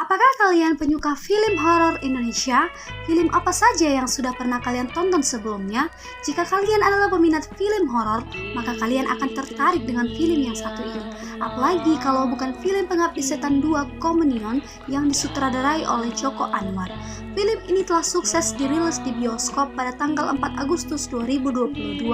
Apakah kalian penyuka film horor Indonesia? Film apa saja yang sudah pernah kalian tonton sebelumnya? Jika kalian adalah peminat film horor, maka kalian akan tertarik dengan film yang satu ini. Apalagi kalau bukan film Pengabdi Setan 2 Communion yang disutradarai oleh Joko Anwar. Film ini telah sukses dirilis di bioskop pada tanggal 4 Agustus 2022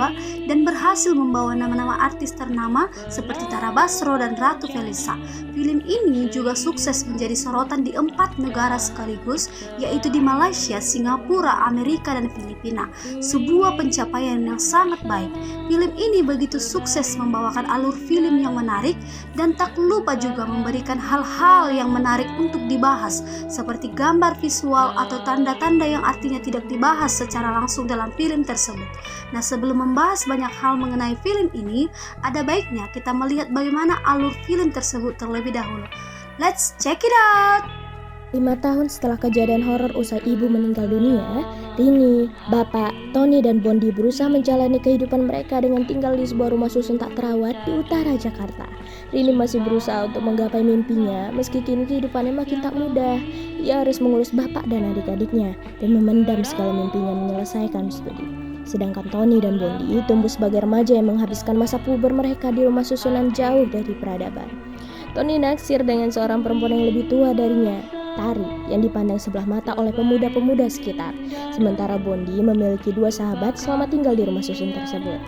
dan berhasil membawa nama-nama artis ternama seperti Tara Basro dan Ratu Felisa. Film ini juga sukses menjadi sorotan di 4 negara sekaligus, yaitu di Malaysia, Singapura, Amerika, dan Filipina. Sebuah pencapaian yang sangat baik. Film ini begitu sukses membawakan alur film yang menarik dan tak lupa juga memberikan hal-hal yang menarik untuk dibahas, seperti gambar visual atau tanda-tanda yang artinya tidak dibahas secara langsung dalam film tersebut. Nah, sebelum membahas banyak hal mengenai film ini, ada baiknya kita melihat bagaimana alur film tersebut terlebih dahulu. Let's check it out! 5 tahun setelah kejadian horor usai ibu meninggal dunia, Rini, Bapak, Tony, dan Bondi berusaha menjalani kehidupan mereka dengan tinggal di sebuah rumah susun tak terawat di utara Jakarta. Rini masih berusaha untuk menggapai mimpinya, meski kini kehidupannya makin tak mudah. Ia harus mengurus bapak dan adik-adiknya, dan memendam segala mimpinya menyelesaikan studi. Sedangkan Tony dan Bondi tumbuh sebagai remaja yang menghabiskan masa puber mereka di rumah susunan jauh dari peradaban. Tony naksir dengan seorang perempuan yang lebih tua darinya, Tari, yang dipandang sebelah mata oleh pemuda-pemuda sekitar. Sementara Bondi memiliki 2 sahabat selama tinggal di rumah susun tersebut.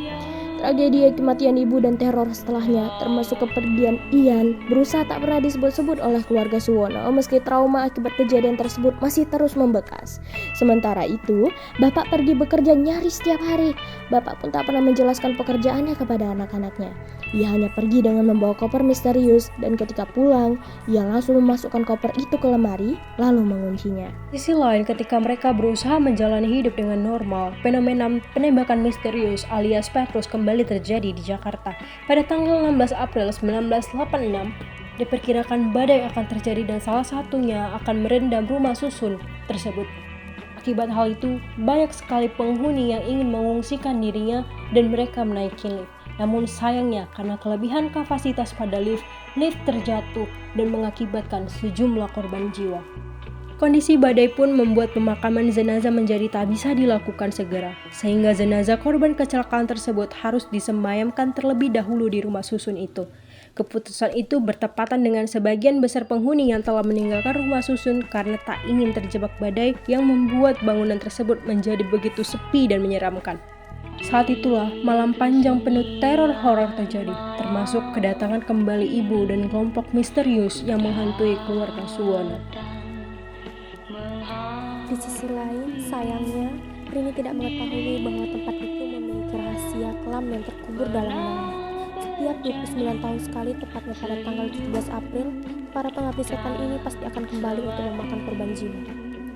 Tragedi kematian ibu dan teror setelahnya, termasuk kepergian Ian, berusaha tak pernah disebut-sebut oleh keluarga Suwono, meski trauma akibat kejadian tersebut masih terus membekas. Sementara itu, bapak pergi bekerja nyaris setiap hari. Bapak pun tak pernah menjelaskan pekerjaannya kepada anak-anaknya. Ia hanya pergi dengan membawa koper misterius, dan ketika pulang, ia langsung memasukkan koper itu ke lemari, lalu menguncinya. Di sisi lain, ketika mereka berusaha menjalani hidup dengan normal, fenomena penembakan misterius alias Petrus kembali terjadi di Jakarta. Pada tanggal 16 April 1986, diperkirakan badai akan terjadi dan salah satunya akan merendam rumah susun tersebut. Akibat hal itu, banyak sekali penghuni yang ingin mengungsikan dirinya dan mereka menaiki lift. Namun sayangnya, karena kelebihan kapasitas pada lift terjatuh dan mengakibatkan sejumlah korban jiwa. Kondisi badai pun membuat pemakaman jenazah menjadi tak bisa dilakukan segera, sehingga jenazah korban kecelakaan tersebut harus disemayamkan terlebih dahulu di rumah susun itu. Keputusan itu bertepatan dengan sebagian besar penghuni yang telah meninggalkan rumah susun karena tak ingin terjebak badai yang membuat bangunan tersebut menjadi begitu sepi dan menyeramkan. Saat itulah malam panjang penuh teror horor terjadi, termasuk kedatangan kembali ibu dan kelompok misterius yang menghantui keluarga Suwono. Di sisi lain, sayangnya, Rini tidak mengetahui bahwa tempat itu memiliki rahasia kelam yang terkubur dalam nama. Setiap 29 tahun sekali, tepatnya pada tanggal 17 April, para pengabdi setan ini pasti akan kembali untuk memakan korban jiwa.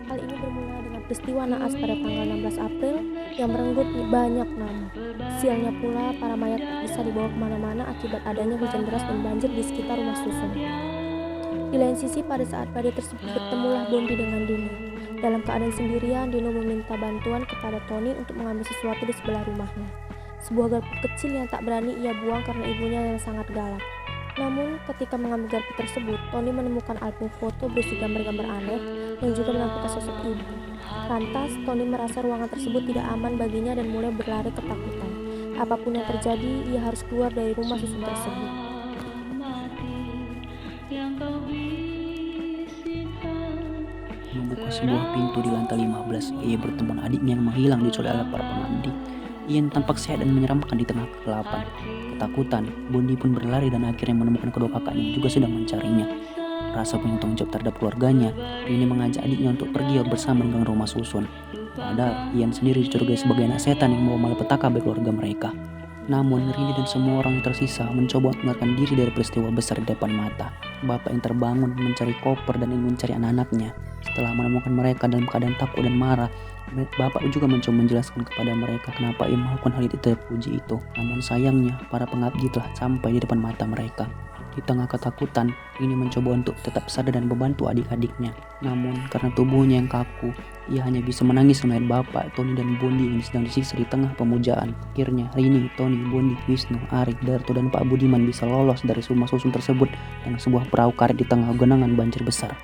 Hal ini bermula dengan peristiwa naas pada tanggal 16 April yang merenggut banyak nama. Sialnya pula, para mayat bisa dibawa kemana-mana akibat adanya hujan deras dan banjir di sekitar rumah susun. Di lain sisi, pada saat badai tersebut bertemulah Bondi dengan Dino. Dalam keadaan sendirian, Dino meminta bantuan kepada Tony untuk mengambil sesuatu di sebelah rumahnya. Sebuah garpu kecil yang tak berani ia buang karena ibunya yang sangat galak. Namun, ketika mengambil garpu tersebut, Tony menemukan album foto berisi gambar-gambar aneh yang juga menampilkan sosok ibu. Lantas, Tony merasa ruangan tersebut tidak aman baginya dan mulai berlari ketakutan. Apapun yang terjadi, ia harus keluar dari rumah susun tersebut. Membuka sebuah pintu di lantai 15, ia bertemu adiknya yang menghilang diculik oleh para pengabdi. Ian tampak sehat dan menyeramkan di tengah kegelapan. Ketakutan, Bondi pun berlari dan akhirnya menemukan kedua kakaknya yang juga sedang mencarinya. Rasa punya tanggung jawab terhadap keluarganya, Rini mengajak adiknya untuk pergi bersama dengan rumah susun. Padahal Ian sendiri dicurigai sebagai anak setan yang membawa malapetaka bagi keluarga mereka. Namun Rini dan semua orang yang tersisa mencoba untuk melarikan diri dari peristiwa besar di depan mata. Bapak yang terbangun mencari koper dan ingin mencari anak-anaknya. Setelah menemukan mereka dalam keadaan takut dan marah, Bapak juga mencoba menjelaskan kepada mereka kenapa ia melakukan hal itu terpuji itu. Namun sayangnya, para pengabdi telah sampai di depan mata mereka. Di tengah ketakutan, Rini mencoba untuk tetap sadar dan membantu adik-adiknya. Namun, karena tubuhnya yang kaku, ia hanya bisa menangis melihat Bapak, Tony, dan Bondi yang sedang disiksa di tengah pemujaan. Akhirnya, Rini, Tony, Bondi, Wisnu, Arik, Darto, dan Pak Budiman bisa lolos dari rumah susun tersebut dengan sebuah perahu karet di tengah genangan banjir besar.